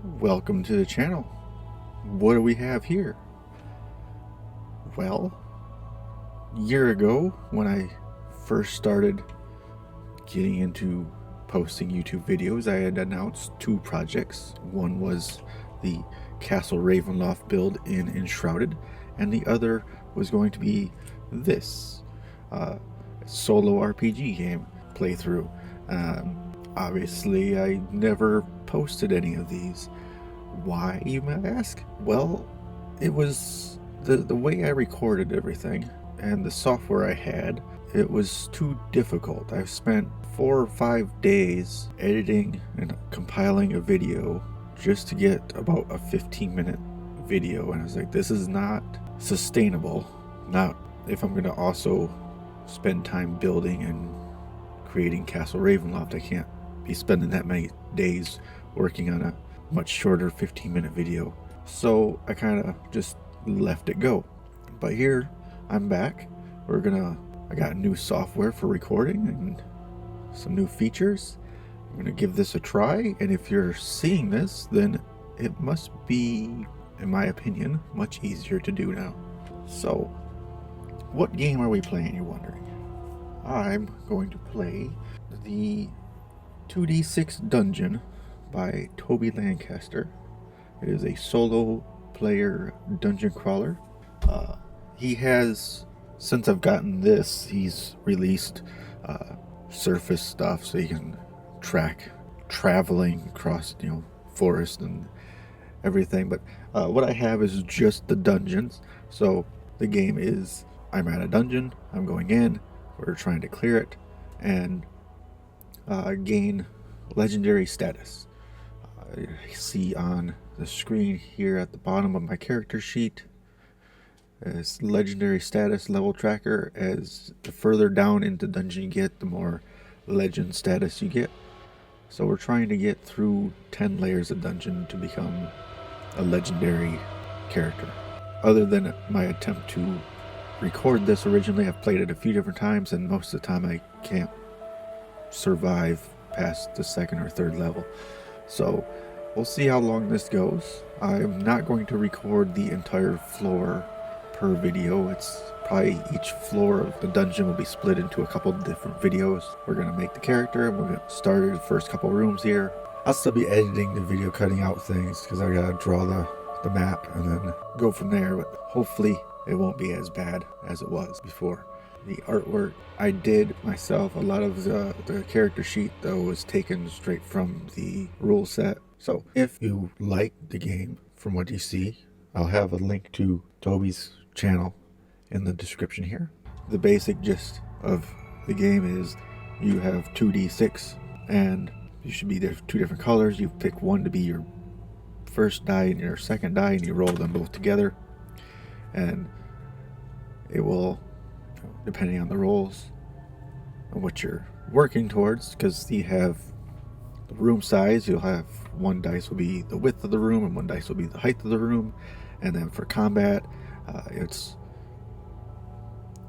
Welcome to the channel. What do we have here? Well, a year ago when I first started getting into posting YouTube videos, I had announced two projects. One was the Castle Ravenloft build in Enshrouded, and the other was going to be this solo RPG game playthrough. Obviously, I never posted any of these. Why, you might ask? Well, it was the way I recorded everything and the software I had. It was too difficult. I spent 4 or 5 days editing and compiling a video just to get about a 15-minute video, and I was like, this is not sustainable. Not if I'm going to also spend time building and creating Castle Ravenloft. I can't be spending that many days working on a much shorter 15-minute video. So I kind of just left it go. But here I'm back. I got new software for recording and some new features. I'm gonna give this a try, and if you're seeing this, then it must be, in my opinion, much easier to do now. So what game are we playing, you're wondering? I'm going to play the 2d6 Dungeon by Toby Lancaster. It is a solo player dungeon crawler. He has, since I've gotten this, he's released surface stuff so you can track traveling across, forest and everything. But what I have is just the dungeons. So the game is, I'm at a dungeon, I'm going in, we're trying to clear it, and gain legendary status. I see on the screen here at the bottom of my character sheet is legendary status level tracker. As the further down into dungeon you get, the more legend status you get. So we're trying to get through 10 layers of dungeon to become a legendary character. Other than my attempt to record this originally, I've played it a few different times, and most of the time I can't survive past the second or third level. So we'll see how long this goes. I'm not going to record the entire floor per video. It's probably each floor of the dungeon will be split into a couple different videos. We're going to make the character, and we're going to start the first couple rooms here. I'll still be editing the video, cutting out things, because I gotta draw the map and then go from there, but hopefully it won't be as bad as it was before. The artwork I did myself. A lot of the character sheet though was taken straight from the rule set. So if you like the game from what you see, I'll have a link to Toby's channel in the description here. The basic gist of the game is you have 2d6 and you should be there two different colors. You pick one to be your first die and your second die, and you roll them both together, and it will, depending on the rolls and what you're working towards, because you have the room size, you'll have one dice will be the width of the room and one dice will be the height of the room. And then for combat, it's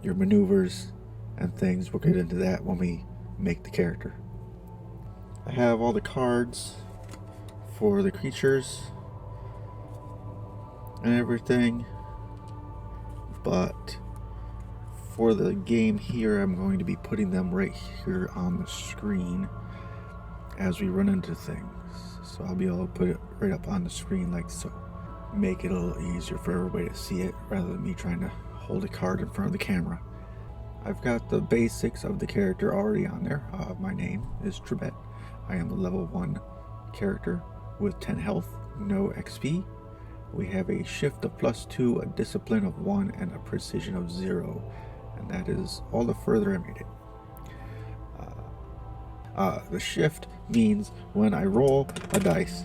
your maneuvers and things. We'll get into that when we make the character. I have all the cards for the creatures and everything, but for the game here, I'm going to be putting them right here on the screen as we run into things. So I'll be able to put it right up on the screen like so. Make it a little easier for everybody to see it rather than me trying to hold a card in front of the camera. I've got the basics of the character already on there. My name is Trebet. I am the level 1 character with 10 health, no XP. We have a shift of +2, a discipline of 1, and a precision of 0. And that is all the further I made it. The shift means when I roll a dice,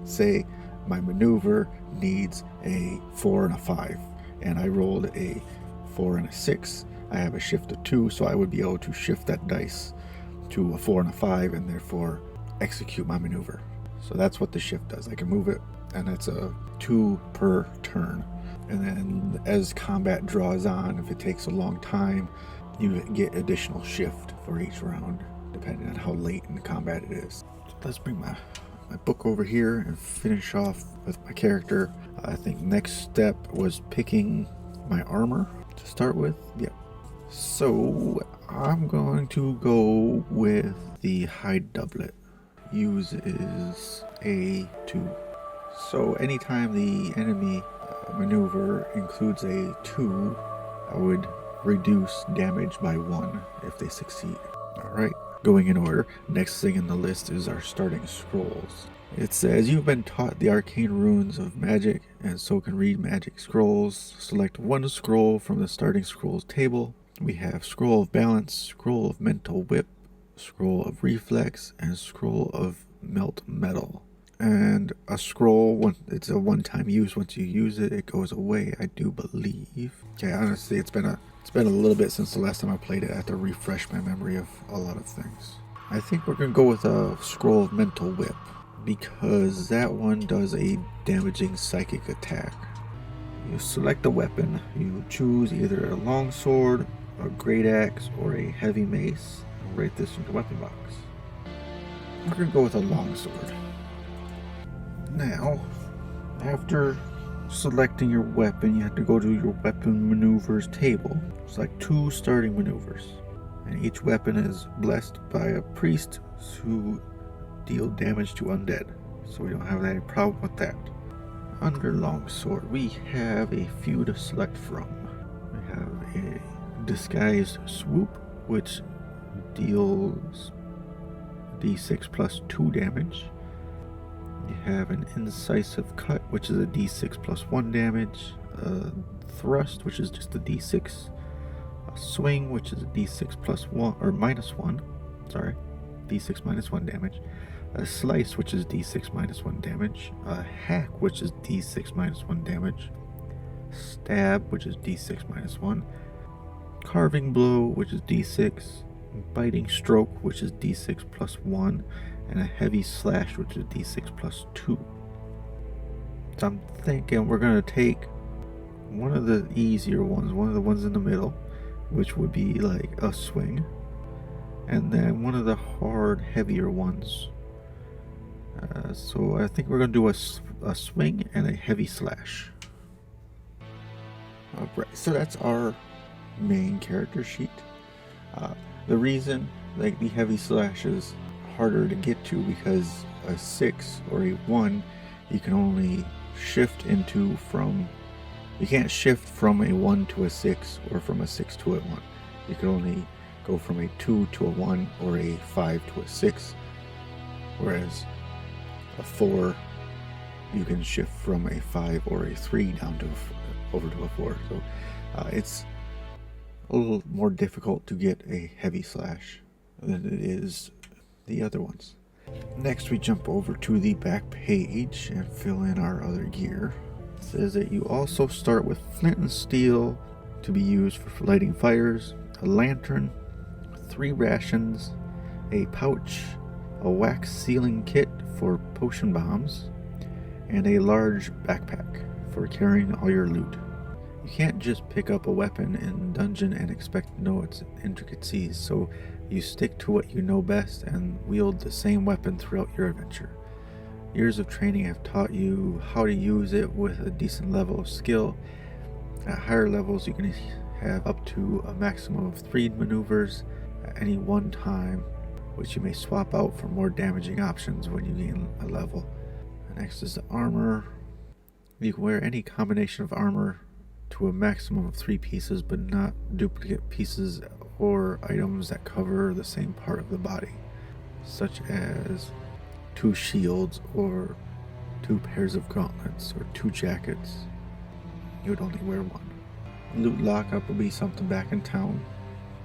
say my maneuver needs a 4 and a 5, and I rolled a 4 and a 6, I have a shift of 2, so I would be able to shift that dice to a 4 and a 5 and therefore execute my maneuver. So that's what the shift does. I can move it, and it's a 2 per turn. And then as combat draws on, if it takes a long time, you get additional shift for each round, depending on how late in the combat it is. So let's bring my my book over here and finish off with my character. I think next step was picking my armor to start with. Yep. So I'm going to go with the hide doublet. Uses A2. So anytime the enemy maneuver includes a 2, I would reduce damage by 1 if they succeed. Alright, going in order, next thing in the list is our starting scrolls. It says, you've been taught the arcane runes of magic and so can read magic scrolls. Select one scroll from the starting scrolls table. We have Scroll of Balance, Scroll of Mental Whip, Scroll of Reflex, and Scroll of Melt Metal. And a scroll, it's a one-time use. Once you use it, it goes away, I do believe. Okay, honestly, it's been a little bit since the last time I played it. I have to refresh my memory of a lot of things. I think we're going to go with a Scroll of Mental Whip, because that one does a damaging psychic attack. You select a weapon. You choose either a long sword, a great axe, or a heavy mace. I'll write this in the weapon box. We're going to go with a long sword. Now, after selecting your weapon, you have to go to your weapon maneuvers table. Select 2 starting maneuvers, and each weapon is blessed by a priest who deal damage to undead, so we don't have any problem with that. Under longsword, we have a few to select from. We have a disguised swoop, which deals d6 plus 2 damage. You have an incisive cut, which is a d6 plus 1 damage. A thrust, which is just a d6. A swing, which is a d6 plus 1 or minus 1. Sorry, d6 minus 1 damage. A slice, which is d6 minus 1 damage. A hack, which is d6 minus 1 damage. Stab, which is d6 minus 1. Carving blow, which is d6. Biting stroke, which is d6 plus 1. And a heavy slash, which is d6 plus 2. So I'm thinking we're going to take one of the easier ones, one of the ones in the middle, which would be like a swing, and then one of the hard, heavier ones. So I think we're going to do a swing and a heavy slash. Alright, so that's our main character sheet. The reason like the heavy slash is harder to get to, because a 6 or a 1 you can only shift into from, you can't shift from a 1 to a 6 or from a 6 to a 1. You can only go from a 2 to a 1 or a 5 to a 6, whereas a 4 you can shift from a 5 or a 3 down to over to a 4. So it's a little more difficult to get a heavy slash than it is the other ones. Next, we jump over to the back page and fill in our other gear. It says that you also start with flint and steel to be used for lighting fires, a lantern, 3 rations, a pouch, a wax sealing kit for potion bombs, and a large backpack for carrying all your loot. You can't just pick up a weapon in dungeon and expect to know its intricacies, so you stick to what you know best and wield the same weapon throughout your adventure. Years of training have taught you how to use it with a decent level of skill. At higher levels, you can have up to a maximum of 3 maneuvers at any one time, which you may swap out for more damaging options when you gain a level. Next is the armor. You can wear any combination of armor to a maximum of 3 pieces, but not duplicate pieces or items that cover the same part of the body, such as 2 shields or 2 pairs of gauntlets or 2 jackets. You would only wear 1. Loot lockup will be something back in town,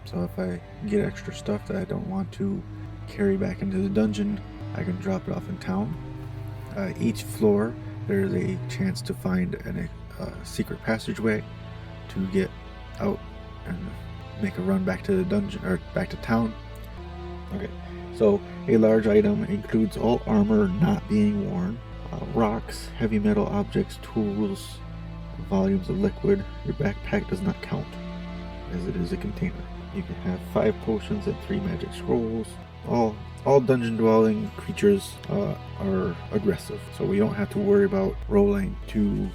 so if I get extra stuff that I don't want to carry back into the dungeon, I can drop it off in town. Each floor there's a chance to find a secret passageway to get out and make a run back to the dungeon or back to town. Okay, so a large item includes all armor not being worn, rocks, heavy metal objects, tools, volumes of liquid. Your backpack does not count as it is a container. You can have 5 potions and 3 magic scrolls, all dungeon dwelling creatures are aggressive, so we don't have to worry about rolling to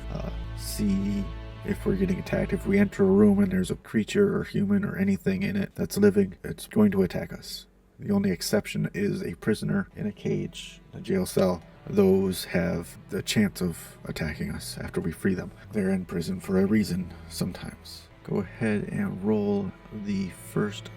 see if we're getting attacked. If we enter a room and there's a creature or human or anything in it that's living, it's going to attack us. The only exception is a prisoner in a cage, a jail cell. Those have the chance of attacking us after we free them. They're in prison for a reason sometimes. Go ahead and roll the first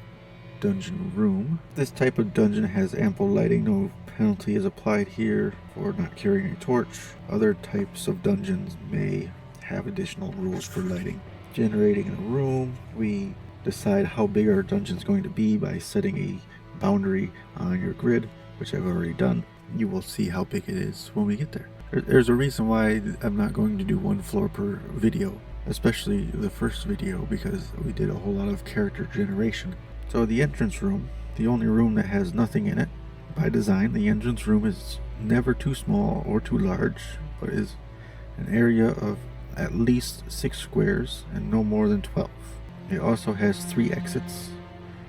dungeon room. This type of dungeon has ample lighting. No penalty is applied here for not carrying a torch. Other types of dungeons may have additional rules for lighting. Generating a room, we decide how big our dungeon is going to be by setting a boundary on your grid, which I've already done. You will see how big it is when we get there. There's a reason why I'm not going to do one floor per video, especially the first video, because we did a whole lot of character generation. So the entrance room, the only room that has nothing in it. By design, the entrance room is never too small or too large, but is an area of at least 6 squares and no more than 12. It also has 3 exits,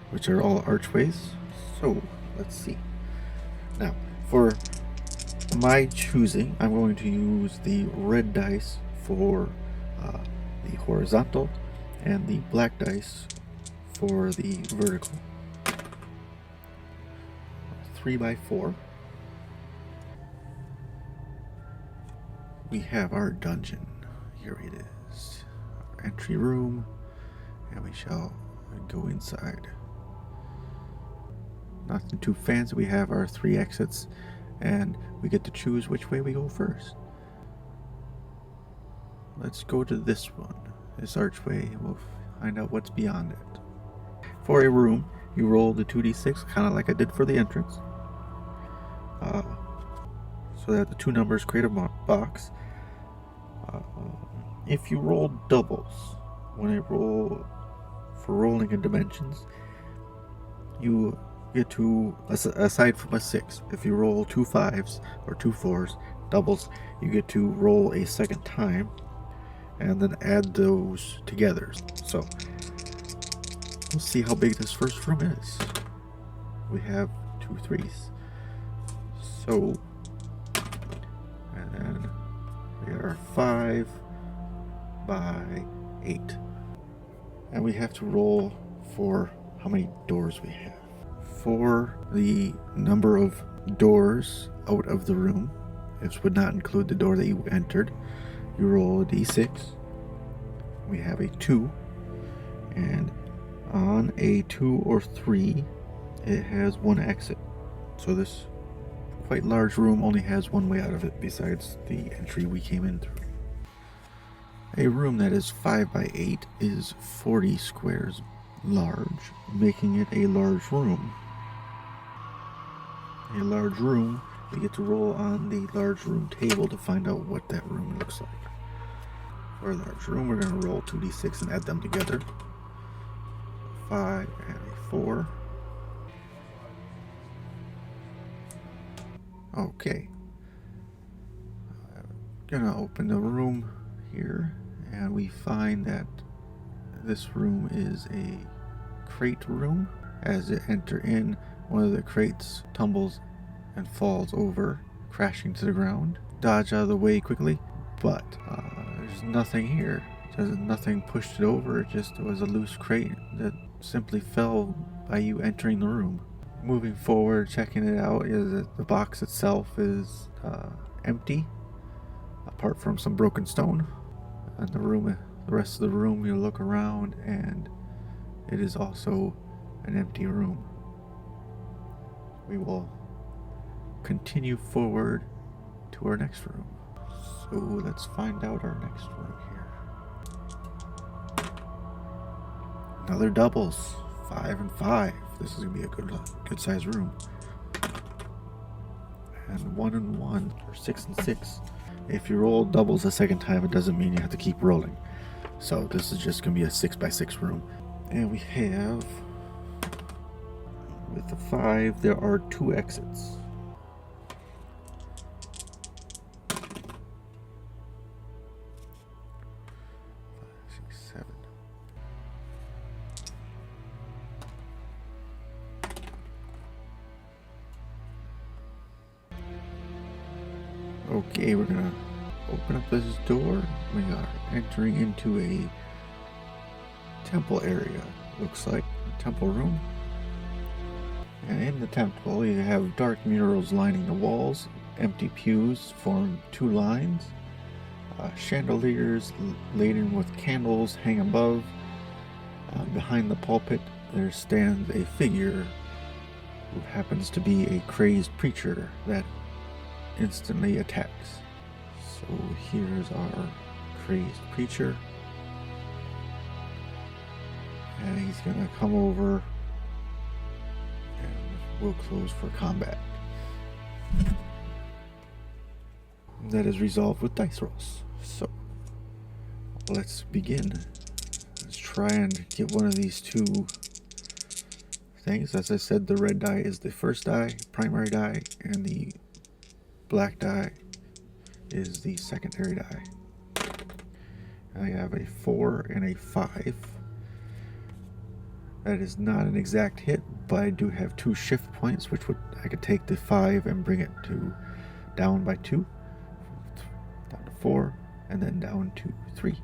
which are all archways. So let's see. Now, for my choosing, I'm going to use the red dice for the horizontal and the black dice for the vertical. 3x4. We have our dungeon. Here it is. Our entry room, and we shall go inside. Nothing too fancy. We have our 3 exits, and we get to choose which way we go first. Let's go to this one, this archway, and we'll find out what's beyond it. For a room, you roll the 2d6, kind of like I did for the entrance, so that the 2 numbers create a box. If you roll doubles, when I roll for rolling in dimensions, you get to, aside from a 6, if you roll 2 5s or 2 4s, doubles, you get to roll a second time and then add those together. So we'll see how big this first room is. We have 2 3s. So, and then we are 5 by 8. And we have to roll for how many doors we have. For the number of doors out of the room, this would not include the door that you entered, you roll a d6. We have a 2, and on a 2 or 3, it has 1 exit. So this quite large room only has 1 way out of it besides the entry we came in through. A room that is 5 by 8 is 40 squares large, making it a large room. A large room, we get to roll on the large room table to find out what that room looks like. For a large room, we're going to roll 2d6 and add them together. 5 and a 4. Okay. I'm gonna open the room here, and we find that this room is a crate room. As it enter in, one of the crates tumbles and falls over, crashing to the ground. Dodge out of the way quickly, but there's nothing here. There's nothing pushed it over. It just was a loose crate that simply fell by you entering the room. Moving forward, checking it out, is that the box itself is empty, apart from some broken stone. And the rest of the room, you look around, and it is also an empty room. We will continue forward to our next room. So let's find out our next room here. Another doubles, 5 and 5. This is gonna be a good size room. And 1 and 1, or 6 and 6. If you roll doubles a second time, it doesn't mean you have to keep rolling. So this is just gonna be a 6 by 6 room. And we have, with the 5, there are 2 exits. 5, 6, 7. Okay, we're gonna open up this door. We are entering into a temple area. Looks like a temple room. And in the temple, you have dark murals lining the walls. Empty pews form two lines. Chandeliers laden with candles hang above. Behind the pulpit, there stands a figure who happens to be a crazed preacher that instantly attacks. So here's our crazed preacher. And he's gonna come over and we'll close for combat. That is resolved with dice rolls. So let's begin. Let's try and get one of these two things. As I said, the red die is the first die, primary die, and the black die is the secondary die. I have a 4 and a 5. That is not an exact hit, but I do have 2 shift points, which I could take the 5 and bring it to down by 2, down to 4, and then down to 3,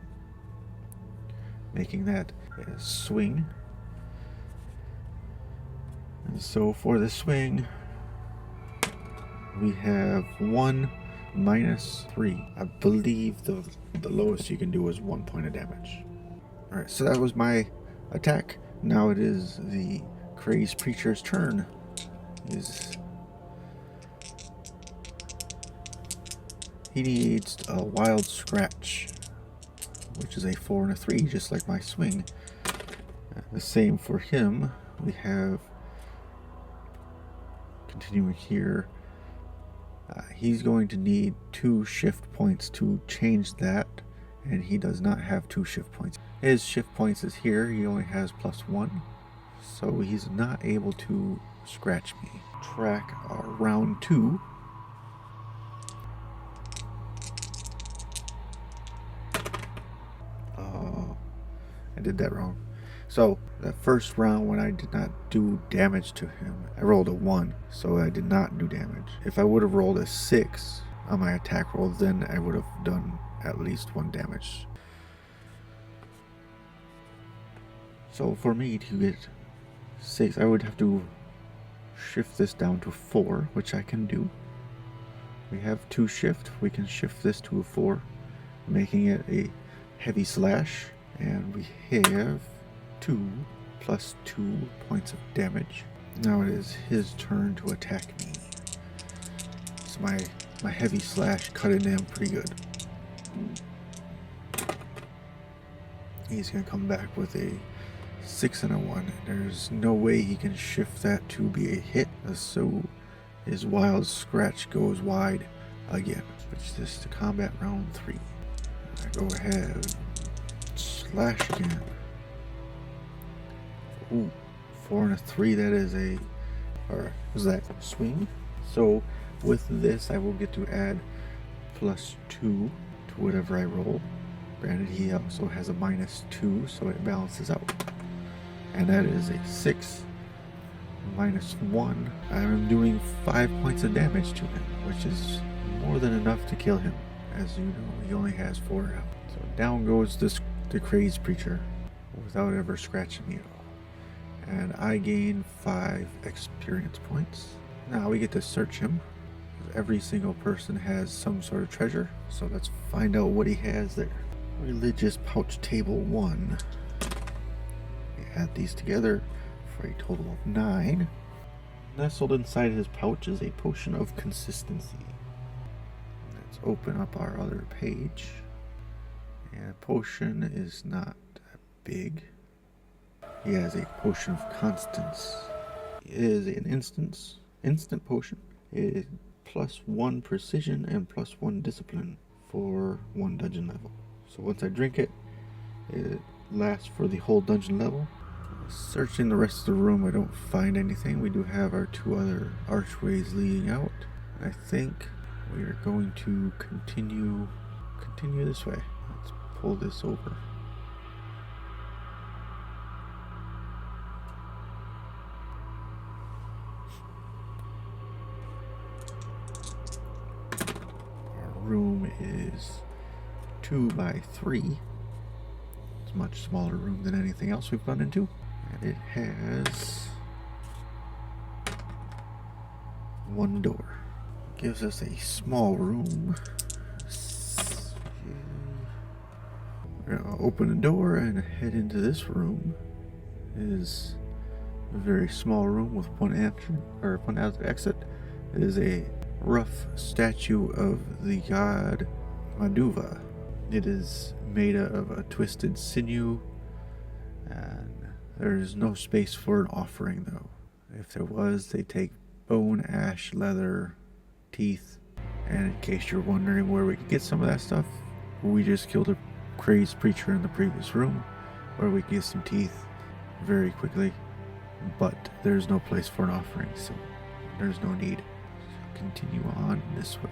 making that a swing. And so for the swing, we have 1 minus 3. I believe the lowest you can do is 1 point of damage. Alright, so that was my attack. Now it is the crazed preacher's turn. He needs a wild scratch, which is a 4 and a 3, just like my swing. The same for him. We have, continuing here, he's going to need 2 shift points to change that, and he does not have 2 shift points. His shift points is here. He only has +1, so he's not able to scratch me. Track our round 2. I did that wrong. So that first round when I did not do damage to him, I rolled a 1, so I did not do damage. If I would have rolled a 6 on my attack roll, then I would have done at least 1 damage. So for me to get 6, I would have to shift this down to 4, which I can do. We have 2 shift. We can shift this to a 4, making it a heavy slash. And we have 2 plus 2 points of damage. Now it is his turn to attack me. So my heavy slash cut into him pretty good. He's going to come back with a 6 and a 1. There's no way he can shift that to be a hit. So his wild scratch goes wide again. Switch this to combat round 3. I go ahead. Slash again. Ooh, 4 and a 3. That is a, or was that swing? So with this, I will get to add +2 to whatever I roll. Granted, he also has a -2, so it balances out. And that is a 6 minus 1. I'm doing 5 points of damage to him, which is more than enough to kill him. As you know, he only has 4 health. So down goes the crazed preacher without ever scratching me at all. And I gain 5 experience points. Now we get to search him. Every single person has some sort of treasure, so let's find out what he has there. Religious pouch table 1. We add these together for a total of 9. Nestled inside his pouch is a potion of consistency. Let's open up our other page. And potion is not big. He has a potion of constance. It is an instant potion. It is +1 precision and +1 discipline for 1 dungeon level. So once I drink it, it lasts for the whole dungeon level. Searching the rest of the room, I don't find anything. We do have our 2 other archways leading out. I think we are going to continue this way. Let's pull this over. room is 2 by 3. It's a much smaller room than anything else we've run into. And it has 1 door. Gives us a small room. We're gonna open the door and head into this room. It is a very small room with one exit. It is a rough statue of the god Maduva. It is made of a twisted sinew, and there's no space for an offering though. If there was, they take bone, ash, leather, teeth, and in case you're wondering where we could get some of that stuff, we just killed a crazed preacher in the previous room where we could get some teeth very quickly, but there's no place for an offering, so there's no need. So continue on this way.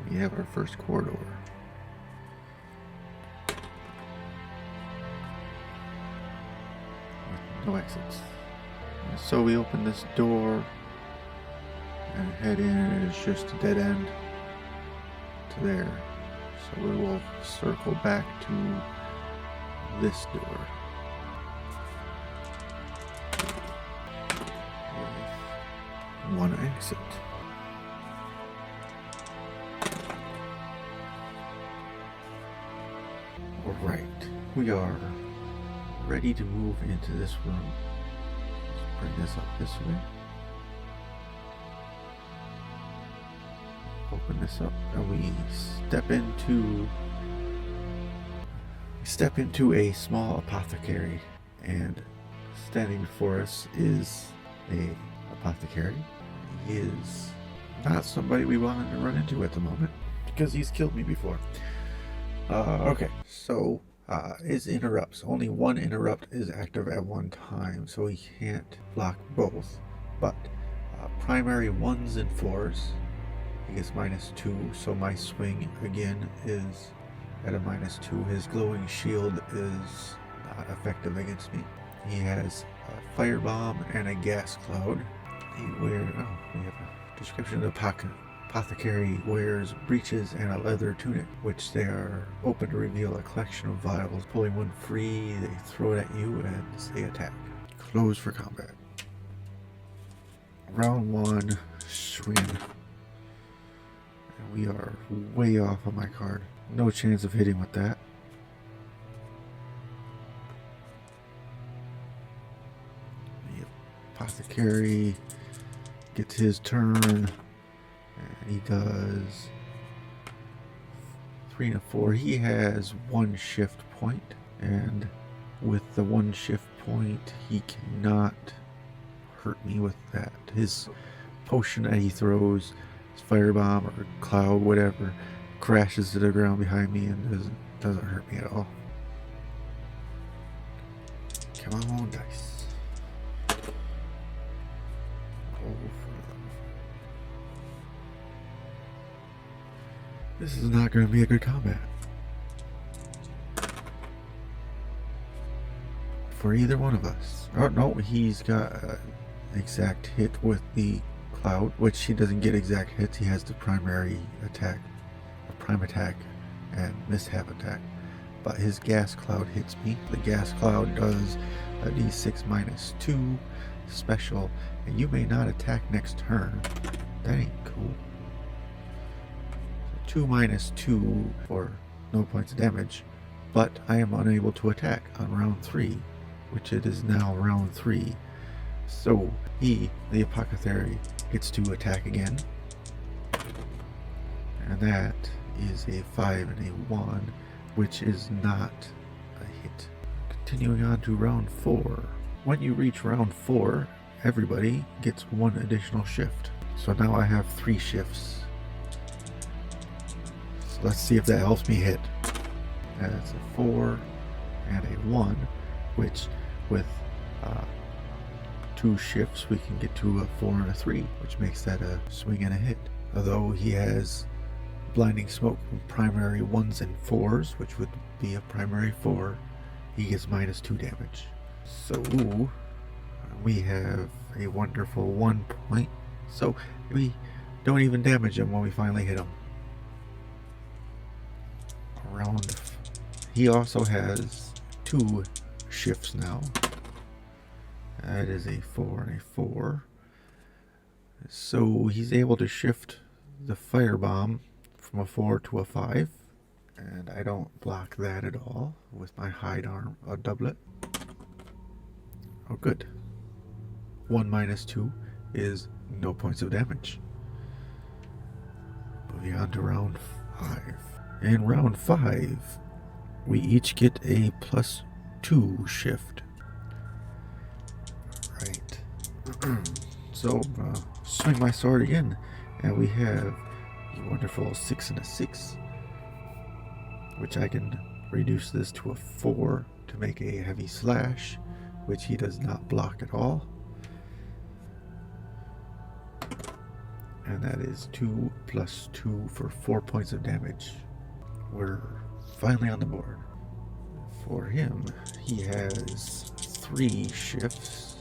We have our first corridor. With no exits. And so we open this door and head in, and it's just a dead end to there. So we will circle back to this door. With 1 exit. Alright, we are ready to move into this room. Let's bring this up this way. Open this up and we step into a small apothecary, and standing before us is a apothecary. He is not somebody we wanted to run into at the moment because he's killed me before. Okay, so his interrupts. Only 1 interrupt is active at one time, so he can't block both. But primary 1s and 4s, he gets -2, so my swing again is at a -2. His glowing shield is not effective against me. He has a firebomb and a gas cloud. We have a description of the apothecary wears breeches and a leather tunic, which they are open to reveal a collection of vials. Pulling one free, they throw it at you and they attack. Close for combat. Round 1, swing. And we are way off on my card. No chance of hitting with that. The apothecary gets his turn, and he does 3 and a 4. He has 1 shift point, and with the 1 shift point, he cannot hurt me with that. His potion that he throws, his firebomb or cloud, whatever, crashes to the ground behind me and doesn't hurt me at all. Come on, dice. This is not going to be a good combat for either one of us. Oh no, he's got an exact hit with the cloud, which he doesn't get exact hits. He has the primary attack, a prime attack, and mishap attack. But his gas cloud hits me. The gas cloud does a d6 -2 special, and you may not attack next turn. That ain't cool. 2 -2 for no points of damage, but I am unable to attack on round 3, which it is now round 3. So he, the apothecary, gets to attack again, and that is a 5 and a 1, which is not a hit. Continuing on to round 4. When you reach round 4, everybody gets 1 additional shift. So now I have 3 shifts. Let's see if that helps me hit. That's a 4 and a 1, which with 2 shifts we can get to a 4 and a 3, which makes that a swing and a hit. Although he has blinding smoke from primary 1s and 4s, which would be a primary 4, he gets -2 damage. So We have a wonderful 1 point, so we don't even damage him when we finally hit him. He also has 2 shifts now. That is a 4 and a 4. So he's able to shift the firebomb from a 4 to a 5. And I don't block that at all with my hide arm doublet. Oh, good. 1 minus 2 is no points of damage. Moving on to round 5. In round 5, we each get a +2 shift. Right. So, swing my sword again, and we have a wonderful 6 and a 6, which I can reduce this to a 4 to make a heavy slash, which he does not block at all. And that is 2 plus 2 for 4 points of damage. We're finally on the board. For him, he has 3 shifts.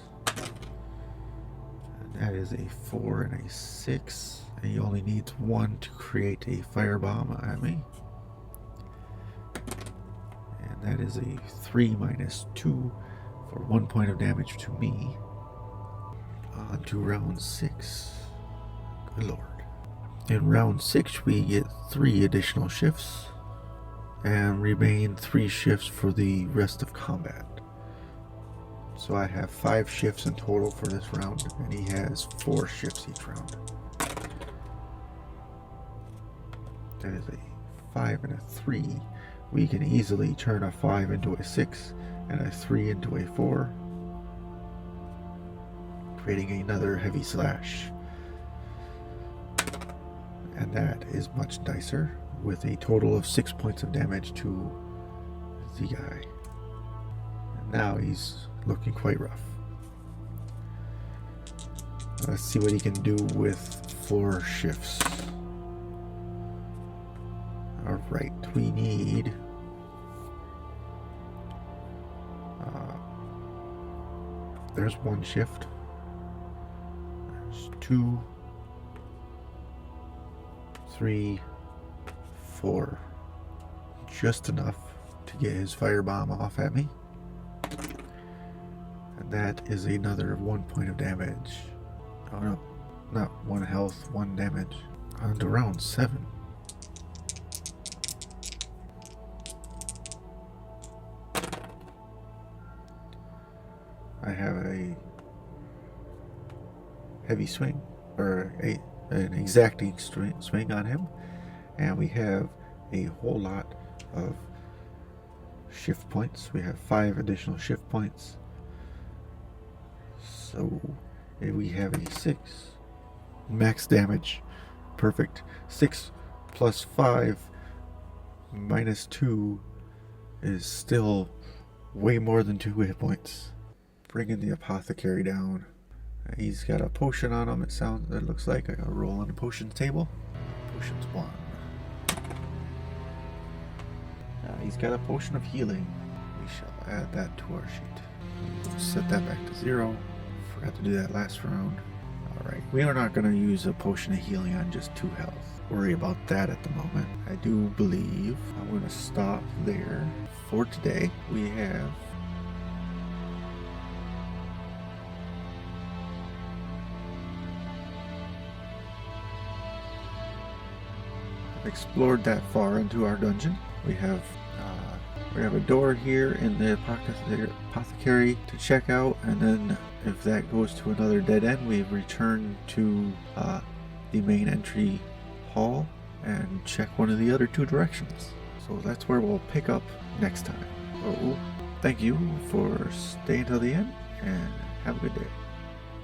And that is a 4 and a 6. And he only needs 1 to create a firebomb at me. And that is a 3 minus 2 for 1 point of damage to me. On to round 6. Good lord. In round 6, we get 3 additional shifts and remain 3 shifts for the rest of combat. So I have 5 shifts in total for this round, and he has 4 shifts each round. That is a 5 and a 3. We can easily turn a 5 into a 6 and a 3 into a 4, creating another heavy slash. And that is much nicer, with a total of 6 points of damage to the guy. And now he's looking quite rough. Let's see what he can do with 4 shifts. Alright, we need there's 1 shift. There's 2, 3, 4. Just enough to get his firebomb off at me. And that is another 1 point of damage. Oh no, not 1 health, 1 damage. On to round 7. I have a heavy swing, or an exacting swing on him, and we have a whole lot of shift points. We have 5 additional shift points, so we have a 6 max damage. Perfect. 6 plus 5 minus 2 is still way more than 2 hit points. Bringing the apothecary down. He's got a potion on him. It looks like I gotta roll on the potions table. Potions 1. He's got a potion of healing. We shall add that to our sheet. Set that back to 0. Forgot to do that last round. Alright, we are not going to use a potion of healing on just 2 health. Worry about that at the moment. I do believe I'm going to stop there for today. We have explored that far into our dungeon. We have a door here in the apothecary to check out, and then if that goes to another dead end, we return to the main entry hall and check one of the other 2 directions. So that's where we'll pick up next time. So thank you for staying till the end, and have a good day.